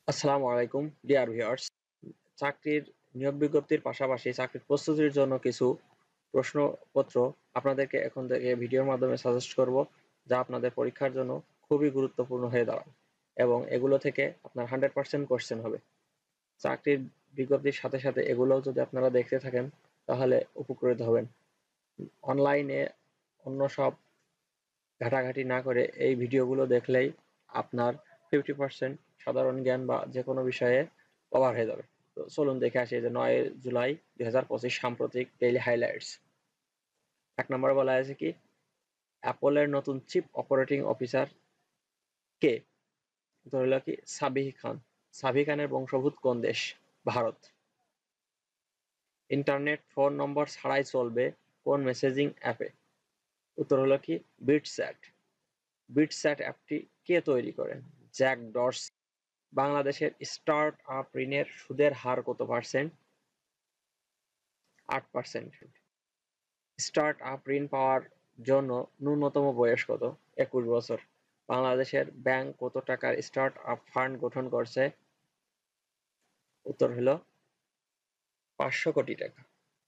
আসসালামু আলাইকুম dear viewers. চাকরির নিয়োগ বিজ্ঞপ্তির পাশাপাশি চাকরির প্রস্তুতির জন্য কিছু প্রশ্নপত্র আপনাদেরকে এখন থেকে ভিডিওর মাধ্যমে সাজেস্ট করব, যা আপনাদের পরীক্ষার জন্য খুবই গুরুত্বপূর্ণ হয়ে দাঁড়ায় এবং এগুলো থেকে আপনার 100% কোশ্চেন হবে। চাকরির বিজ্ঞপ্তির সাথে সাথে এগুলোও যদি আপনারা দেখতে থাকেন তাহলে উপকৃত হবেন। অনলাইনে অন্য সব ঘাটাঘাটি না করে এই ভিডিওগুলো দেখলেই আপনার 50% সাধারণ জ্ঞান বা যে কোনো বিষয়ে কভার হয়ে যাবে। তো চলুন দেখে আসি যে 9 জুলাই 2025 সাম্প্রতিক ডেইলি হাইলাইটস। 1 নম্বরে বলা আছে কি, অ্যাপলের নতুন চিফ অপারেটিং অফিসার কে? উত্তর হলো কি সাবিহ খান। সাবিহ খানের বংশোদ্ভূত কোন দেশ? ভারত। ইন্টারনেট ফোন নম্বর ছাড়াই চলবে কোন মেসেজিং অ্যাপে? উত্তর হলো কি বিটস্যাট। বিটস্যাট অ্যাপটি কে তৈরি করেন? Jack Dorsey. বাংলাদেশের স্টার্ট আপ ঋণের সুদের হার কত পার্সেন্ট? 8%। স্টার্ট আপ ঋণ পাওয়ার জন্য ন্যূনতম বয়স কত? 21 বছর। বাংলাদেশের ব্যাংক কত টাকার স্টার্ট আপ ফান্ড গঠন করছে? উত্তর হলো 500 কোটি টাকা।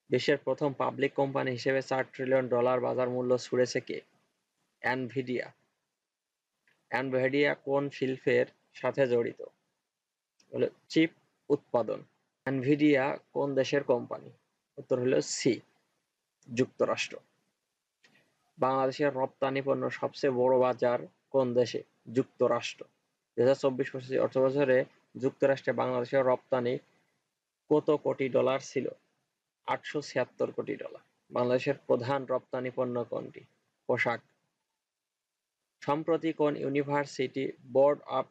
বিশ্বের প্রথম পাবলিক কোম্পানি হিসেবে $4 ট্রিলিয়ন বাজার মূল্য ছুঁড়েছে কে? এনভিডিয়া। এনভিডিয়া কোন শিল্পের সাথে জড়িত? হলো চিপ উৎপাদন। এনভিডিয়া কোন দেশের কোম্পানি? উত্তর হলো সি, যুক্তরাষ্ট্র। বাংলাদেশের রপ্তানি পণ্য সবচেয়ে বড় বাজার কোন দেশে? যুক্তরাষ্ট্র। 2024-25 অর্থবছরে যুক্তরাষ্ট্রে বাংলাদেশের রপ্তানি কত কোটি ডলার ছিল? $876 কোটি। বাংলাদেশের প্রধান রপ্তানি পণ্য কোনটি? পোশাক। সম্প্রতি কোন university board of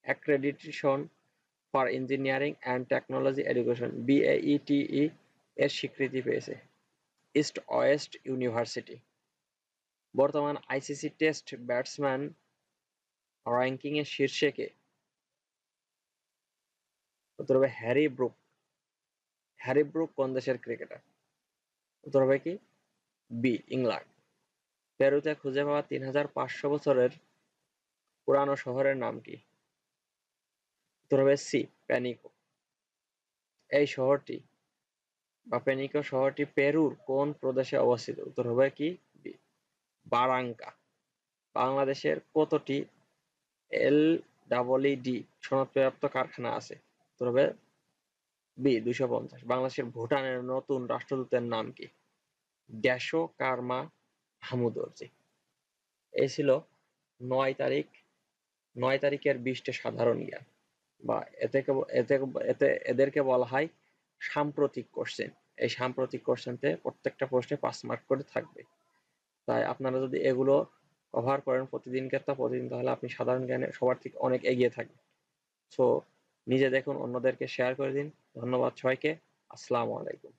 accreditation for engineering and technology education BAETE এর স্বীকৃতি পেয়েছে? East West university. বর্তমান আইসিসি টেস্ট ব্যাটসম্যান র্যাঙ্কিং এর শীর্ষে কে? উত্তর হবে হ্যারি ব্রুক। হ্যারি ব্রুক কোন দেশের ক্রিকেটার? উত্তর হবে কি বি, ইংল্যান্ড। পেরুতে খুঁজে পাওয়া 3500 বছরের পুরানো শহরের নাম কি? উত্তর হবে সি, প্যানিকো। এই শহরটি বা পেনিকো শহরটি পেরুর কোন প্রদেশে অবস্থিত? উত্তর হবে কি বি, বারাঙ্কা। বাংলাদেশের কতটি LEED সনদপ্রাপ্ত কারখানা আছে? উত্তর হবে বি, 250। বাংলাদেশের ভুটানের নতুন রাষ্ট্রদূতের নাম কি? ড্যাশো কার্মা হামুদর্জি। এই ছিল 9 তারিখ 9 তারিখের 20টা সাধারণ জ্ঞান, বা এতে এতে এতে এদেরকে বলা হয় সাম্প্রতিক কোশ্চেন। এই সাম্প্রতিক কোশ্চেনতে প্রত্যেকটা প্রশ্নে 5 মার্ক করে থাকবে। তাই আপনারা যদি এগুলো কভার করেন প্রতিদিন, তাহলে আপনি সাধারণ জ্ঞানে সবার থেকে অনেক এগিয়ে থাকবেন। সো নিজে দেখুন, অন্যদেরকে শেয়ার করে দিন। ধন্যবাদ সবাইকে। আসসালামু আলাইকুম।